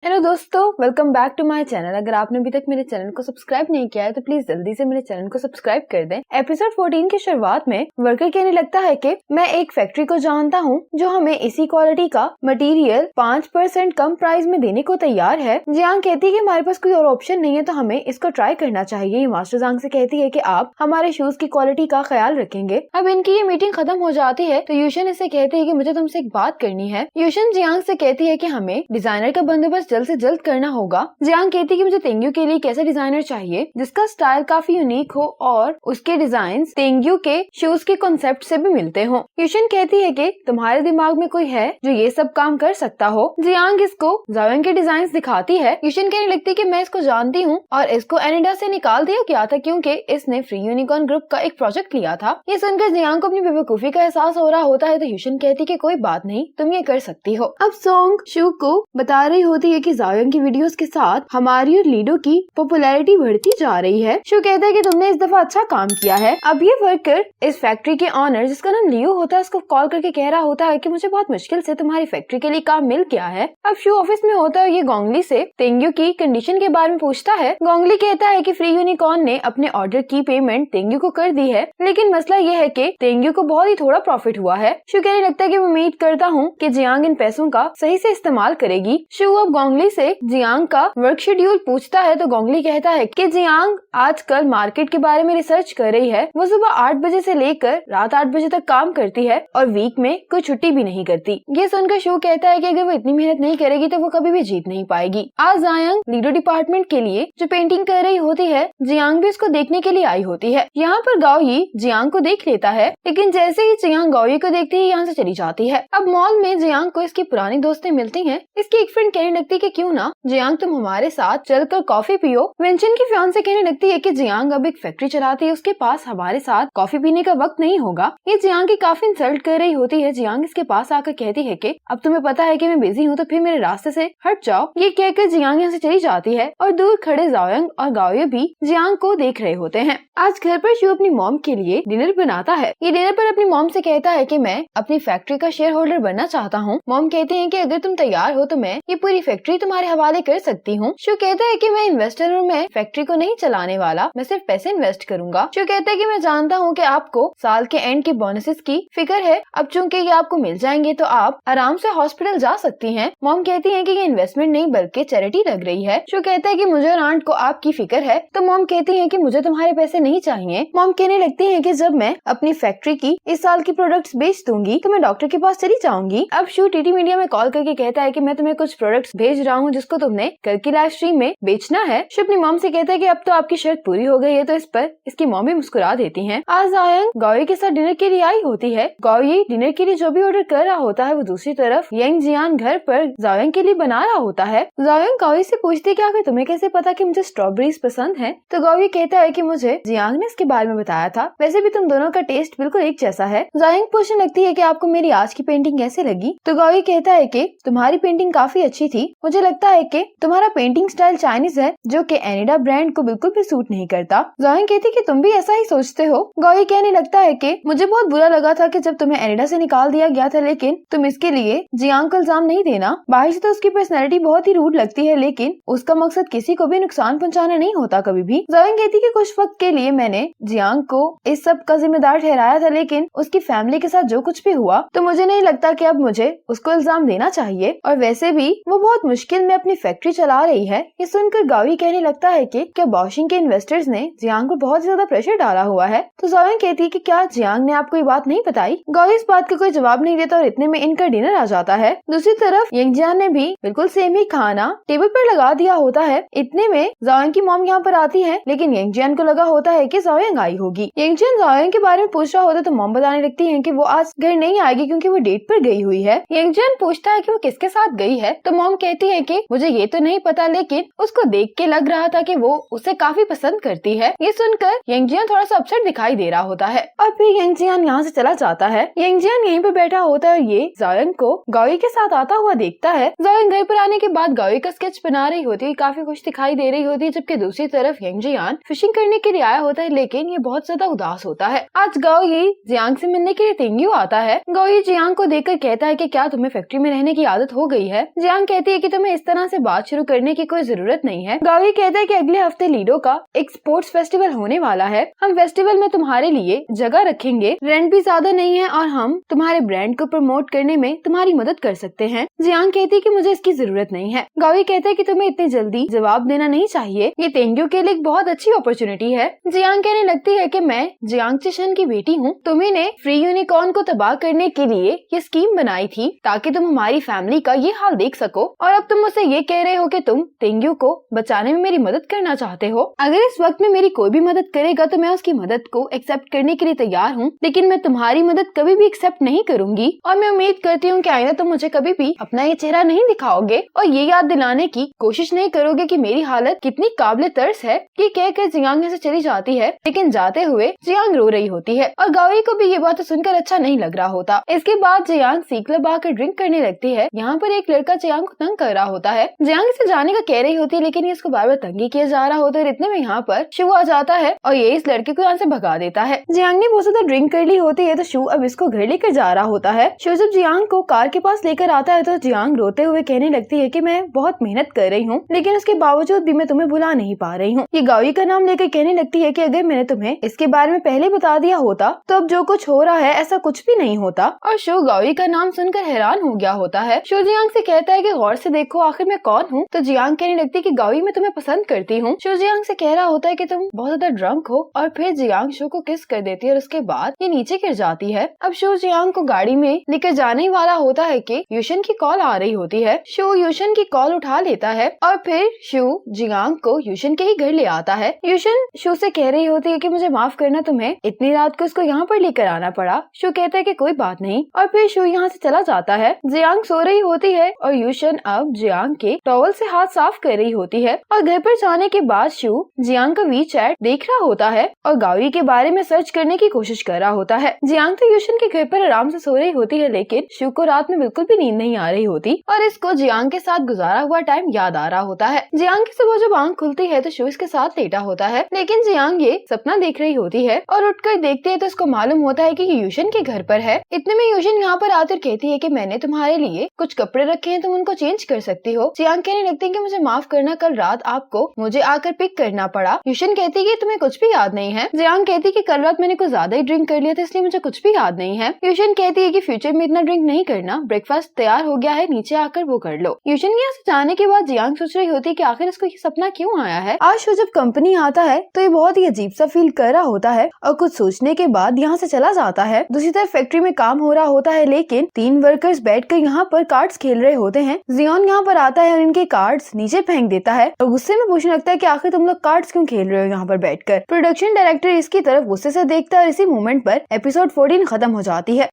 Hello दोस्तों, welcome back to my channel. अगर आपने अभी तक मेरे चैनल को सब्सक्राइब नहीं किया है तो प्लीज जल्दी से मेरे चैनल को सब्सक्राइब कर दें। एपिसोड 14 की शुरुआत में वर्कर कहने लगता है कि मैं एक फैक्ट्री को जानता हूँ जो हमें इसी क्वालिटी का मटेरियल 5% कम प्राइस में देने को तैयार है। जियांग कहती है कि हमारे पास कोई और ऑप्शन नहीं है तो हमें इसको ट्राई करना चाहिए। मास्टर जांग से कहती है कि आप हमारे शूज की क्वालिटी का ख्याल रखेंगे। अब इनकी ये मीटिंग खत्म हो जाती है तो यूशन इससे कहते हैं कि मुझे तुमसे एक बात करनी है। यूशन जियांग से कहती है कि हमें डिजाइनर का बंदोबस्त जल्द से जल्द करना होगा। जियांग कहती है कि मुझे तेंग्यू के लिए कैसा डिजाइनर चाहिए जिसका स्टाइल काफी यूनिक हो और उसके डिजाइन तेंग्यू के शूज के कॉन्सेप्ट से भी मिलते हो। यूशन कहती है कि तुम्हारे दिमाग में कोई है जो ये सब काम कर सकता हो। जियांग इसको जायोंग के डिजाइन दिखाती है। यूशन कहने लगती है कि मैं इसको जानती हूँ और इसको एनिडा से निकाल दिया गया था क्योंकि इसने फ्री यूनिकॉर्न ग्रुप का एक प्रोजेक्ट लिया था। ये सुनकर जियांग को अपनी बेवकूफी का एहसास हो रहा होता है तो यूशन कहती है कि कोई बात नहीं, तुम ये कर सकती हो। अब सॉन्ग शू को बता रही होती है कि जायोंग की वीडियोस के साथ हमारी और लीडो की पॉपुलैरिटी बढ़ती जा रही है। शू कहता है कि तुमने इस दफा अच्छा काम किया है। अब ये वर्कर इस फैक्ट्री के ऑनर जिसका नाम लियो होता है उसको कॉल करके कह रहा होता है कि मुझे बहुत मुश्किल से तुम्हारी फैक्ट्री के लिए काम मिल गया है। अब शू ऑफिस में होता है, ये गोंगली से तेंग्यू की कंडीशन के बारे में पूछता है। गोंगली कहता है कि फ्री यूनिकॉर्न ने अपने ऑर्डर की पेमेंट तेंग्यू को कर दी है लेकिन मसला ये है कि तेंग्यू को बहुत ही थोड़ा प्रॉफिट हुआ है। शू कहने लगता है कि उम्मीद करता हूँ कि जियांग इन पैसों का सही से इस्तेमाल करेगी। शू अब गोंगली से जियांग का वर्क शेड्यूल पूछता है तो गोंगली कहता है कि जियांग आजकल मार्केट के बारे में रिसर्च कर रही है। वो सुबह 8 बजे से लेकर रात 8 बजे तक काम करती है और वीक में कोई छुट्टी भी नहीं करती। ये सुनकर शू कहता है कि अगर वो इतनी मेहनत नहीं करेगी तो वो कभी भी जीत नहीं पाएगी। आज जायांग लीडो डिपार्टमेंट के लिए जो पेंटिंग कर रही होती है, जियांग भी उसको देखने के लिए आई होती है। यहाँ पर गाओई जियांग को देख लेता है लेकिन जैसे ही जियांग गाओई को देखती है यहाँ से चली जाती है। अब मॉल में जियांग को इसकी पुरानी दोस्तें मिलती हैं। इसकी एक फ्रेंड कहने लगती है कि क्यों ना जियांग तुम हमारे साथ चलकर कॉफी पियो। वेंचन की फियांसे कहने लगती है कि जियांग अब एक फैक्ट्री चलाती है, उसके पास हमारे साथ कॉफी पीने का वक्त नहीं होगा। ये जियांग की काफी इंसल्ट कर रही होती है। जियांग इसके पास आकर कहती है कि अब तुम्हें पता है कि मैं बिजी हूँ तो फिर मेरे रास्ते से हट जाओ। ये कहकर जियांग यहाँ से चली जाती है और दूर खड़े जायोंग और गाओये भी जियांग को देख रहे होते हैं। आज घर पर शू अपनी मॉम के लिए डिनर बनाता है। ये डिनर पर अपनी मॉम से कहता है कि मैं अपनी फैक्ट्री का शेयर होल्डर बनना चाहता हूँ। मॉम कहती है कि अगर तुम तैयार हो तो मैं ये पूरी फैक्ट्री तुम्हारे हवाले कर सकती हूँ। शू कहता है कि मैं इन्वेस्टर हूँ, मैं फैक्ट्री को नहीं चलाने वाला, मैं सिर्फ पैसे इन्वेस्ट करूंगा। शू कहता है कि मैं जानता हूँ कि आपको साल के एंड के बोनसेस की फिक्र है। अब चूंकि ये आपको मिल जाएंगे तो आप आराम से हॉस्पिटल जा सकती हैं। मॉम कहती है कि ये इन्वेस्टमेंट नहीं बल्कि चैरिटी लग रही है। शू कहता है कि मुझे और आंट को आपकी फिक्र है तो मॉम कहती है कि मुझे तुम्हारे पैसे नहीं चाहिए। मॉम कहने लगती है कि जब मैं अपनी फैक्ट्री की इस साल की प्रोडक्ट्स बेच दूंगी तो मैं डॉक्टर के पास चली जाऊंगी। अब शू टीटी मीडिया में कॉल करके कहता है कि मैं तुम्हें कुछ प्रोडक्ट्स भेज रहा हूँ जिसको तुमने कल की लाइव स्ट्रीम में बेचना है। शू अपनी मॉम से कहता है कि अब तो आपकी शर्त पूरी हो गई है तो इस पर इसकी मॉम भी मुस्कुरा देती हैं। आज जायोंग गाओई के साथ डिनर के लिए आई होती है। गाओई डिनर के लिए जो भी ऑर्डर कर रहा होता है वो दूसरी तरफ यंग जियान घर पर जायोंग के लिए बना रहा होता है। जायोंग गाओई से पूछती है कि आखिर तुम्हें कैसे पता कि मुझे स्ट्रॉबेरीज पसंद है। तो गाओई कहता है कि मुझे जियांग ने इसके बारे में बताया था, वैसे भी तुम दोनों का टेस्ट बिल्कुल एक जैसा है। जायोंग पूछने लगती है कि आपको मेरी आज की पेंटिंग कैसे लगी। तो गाओई कहता है कि तुम्हारी पेंटिंग काफी अच्छी थी, मुझे लगता है कि तुम्हारा पेंटिंग स्टाइल चाइनीज है जो कि एनिडा ब्रांड को बिल्कुल भी सूट नहीं करता। जायोंग कहती है कि तुम भी ऐसा ही सोचते हो। गाओई कहने लगता है कि मुझे बहुत बुरा लगा था कि जब तुम्हें एनिडा से निकाल दिया गया था लेकिन तुम इसके लिए जियांग को इल्जाम नहीं देना। बाहर से तो उसकी पर्सनैलिटी बहुत ही रूड लगती है लेकिन उसका मकसद किसी को भी नुकसान पहुंचाना नहीं होता कभी भी। जायोंग कहती है कि कुछ वक्त के लिए मैंने जियांग को इस सब का जिम्मेदार ठहराया था लेकिन उसकी फैमिली के साथ जो कुछ भी हुआ तो मुझे नहीं लगता कि अब मुझे उसको इल्जाम देना चाहिए और वैसे भी वो बहुत मुश्किल में अपनी फैक्ट्री चला रही है। ये सुनकर गाओई कहने लगता है कि क्या बॉशिंग के इन्वेस्टर्स ने जियांग पर बहुत ज्यादा प्रेशर डाला हुआ है। तो जायोंग कहती है कि क्या जियांग ने आपको ये बात नहीं बताई। गाओई इस बात का कोई जवाब नहीं देता और इतने में इनका डिनर आ जाता है। दूसरी तरफ यंग जियान ने भी बिल्कुल सेम ही खाना टेबल पर लगा दिया होता है। इतने में जायोंग की मॉम यहाँ पर आती है लेकिन यंग जियान को लगा होता है कि जायोंग आई होगी। यंग जियान जायोंग के बारे में पूछ रहा होता है तो मॉम बताने लगती है कि वो आज घर नहीं आएगी क्योंकि वो डेट पर गई हुई है। यंग जियान पूछता है कि वो किसके साथ गई है तो मॉम कहती है कि मुझे ये तो नहीं पता लेकिन उसको देख के लग रहा था कि वो उसे काफी पसंद करती है। ये सुनकर यंग जियान थोड़ा सा अपसेट दिखाई दे रहा होता है और फिर यंग जियान यहाँ से चला जाता है। यंग जियान यहीं पर बैठा होता है और ये जायोंग को गाओई के साथ आता हुआ देखता है। जायोंग घर पर आने के बाद गाओई का स्केच बना रही होती है, काफी खुश दिखाई दे रही होती है जबकि दूसरी तरफ यंग जियान फिशिंग करने के लिए आया होता है लेकिन ये बहुत ज्यादा उदास होता है। आज गाओई जियांग से मिलने के लिए तेंग्यू आता है। गाओई जियांग को देखकर कहता है कि क्या तुम्हें फैक्ट्री में रहने की आदत हो गई है। जियांग कहती है कि तुम्हें इस तरह से बात शुरू करने की कोई जरूरत नहीं है। गावी कहता है कि अगले हफ्ते लीडो का एक स्पोर्ट्स फेस्टिवल होने वाला है। हम फेस्टिवल में तुम्हारे लिए जगह रखेंगे, रेंट भी ज्यादा नहीं है और हम तुम्हारे ब्रांड को प्रमोट करने में तुम्हारी मदद कर सकते हैं। जियांग कहती है कि मुझे इसकी जरूरत नहीं है। गावी कहता है कि तुम्हें इतनी जल्दी जवाब देना नहीं चाहिए, ये तेंग्यू के लिए एक बहुत अच्छी अपॉर्चुनिटी है। जियांग कहने लगती है कि मैं जियांग चिशन की बेटी हूँ। तुम्ही ने फ्री यूनिकॉर्न को तबाह करने के लिए ये स्कीम बनाई थी ताकि तुम हमारी फैमिली का ये हाल देख सको, और अब तुम मुझसे ये कह रहे हो कि तुम तेंग्यू को बचाने में मेरी मदद करना चाहते हो। अगर इस वक्त में मेरी कोई भी मदद करेगा तो मैं उसकी मदद को एक्सेप्ट करने के लिए तैयार हूँ, लेकिन मैं तुम्हारी मदद कभी भी एक्सेप्ट नहीं करूंगी और मैं उम्मीद करती हूँ कि आइंदा तुम मुझे कभी भी अपना ये चेहरा नहीं दिखाओगे और ये याद दिलाने की कोशिश नहीं करोगे कि मेरी हालत कितनी काबिल तरस है। कि कहकर जियांग से चली जाती है, लेकिन जाते हुए जियांग रो रही होती है और गावी को भी ये बात सुनकर अच्छा नहीं लग रहा होता। इसके बाद जियांग सी क्लब आकर ड्रिंक करने लगती है। यहाँ पर एक लड़का जियांग को तंग कर रहा होता है। जियांग इसे जाने का कह रही होती है, लेकिन इसको बार बार तंगी किया जा रहा होता है। इतने में यहाँ पर शू आ जाता है और ये इस लड़के को यहाँ से भगा देता है। जियांग ने बहुत ज्यादा ड्रिंक कर ली होती है तो शू अब इसको घर लेकर जा रहा होता है। शू जब जियांग को कार के पास लेकर आता है तो जियांग रोते हुए कहने लगती है कि मैं बहुत मेहनत कर रही हूँ, लेकिन उसके बावजूद भी मैं तुम्हें भुला नहीं पा रही हूँ। ये गावी का नाम लेकर कहने लगती है कि अगर मैंने तुम्हें इसके बारे में पहले बता दिया होता तो अब जो कुछ हो रहा है ऐसा कुछ भी नहीं होता। और शू गावी का नाम सुनकर हैरान हो गया होता है। शू जियांग से कहता है कि गौर से देखो आखिर मैं कौन हूँ। तो जियांग कहने लगती है कि गावी मैं तुम्हें पसंद करती हूँ। शू जियांग से कह रहा होता है कि तुम बहुत ज्यादा ड्रंक हो और फिर जियांग शू को किस कर देती है और उसके बाद ये नीचे गिर जाती है। अब शू जियांग को गाड़ी में लेकर जाने वाला होता है कि यूशन की कॉल आ रही होती है। शू यूशन की कॉल उठा लेता है और फिर शू जियांग को यूशन के ही घर ले आता है। यूशन शू से कह रही होती है कि मुझे माफ करना, तुम्हें इतनी रात को इसको यहाँ पर लेकर आना पड़ा। शू कहता है कि कोई बात नहीं और फिर शू यहाँ से चला जाता है। जियांग सो रही होती है और यूशन अब जियांग के टॉवल से हाथ साफ कर रही होती है और घर पर जाने के बाद शू जियांग का वीचैट देख रहा होता है और गावी के बारे में सर्च करने की कोशिश कर रहा होता है। जियांग तो यूशन के घर पर आराम से सो रही होती है, लेकिन शू को रात में बिल्कुल भी नींद नहीं आ रही होती और इसको जियांग के साथ गुजारा हुआ टाइम याद आ रहा होता है। जियांग की सुबह जब आंख खुलती है तो शू इसके साथ लेटा होता है, लेकिन जियांग ये सपना देख रही होती है और उठकर देखती है तो इसको मालूम होता है कि ये यूशन के घर पर है। इतने में यूशन यहाँ पर आकर कहती है कि मैंने तुम्हारे लिए कुछ कपड़े रखे हैं, तुम उनको चेंज कर सकती हो। जियांग कहने लगती है कि मुझे माफ करना, कल रात आपको मुझे आकर पिक करना पड़ा। यूशन कहती है कि तुम्हें कुछ भी याद नहीं है। जियांग कहती है कि कल रात मैंने कुछ ज्यादा ही ड्रिंक कर लिया था इसलिए मुझे कुछ भी याद नहीं है। यूशन कहती है कि फ्यूचर में इतना ड्रिंक नहीं करना, ब्रेकफास्ट तैयार हो गया है, नीचे आकर वो कर लो। यूशन के यहाँ से जाने के बाद जियांग सोच रही होती है कि आखिर इसको ये सपना क्यों आया है। आज शो जब कंपनी आता है तो ये बहुत ही अजीब सा फील कर रहा होता है और कुछ सोचने के बाद यहाँ से चला जाता है। दूसरी तरफ फैक्ट्री में काम हो रहा होता है, लेकिन 3 वर्कर्स बैठकर यहाँ पर कार्ड्स खेल रहे होते हैं। जियोन यहाँ पर आता है और इनके कार्ड्स नीचे फेंक देता है और गुस्से में पूछने लगता है कि आखिर तुम लोग कार्ड्स क्यों खेल रहे हो यहाँ पर बैठकर। प्रोडक्शन डायरेक्टर इसकी तरफ गुस्से से देखता है और इसी मोमेंट पर एपिसोड 14 खत्म हो जाती है।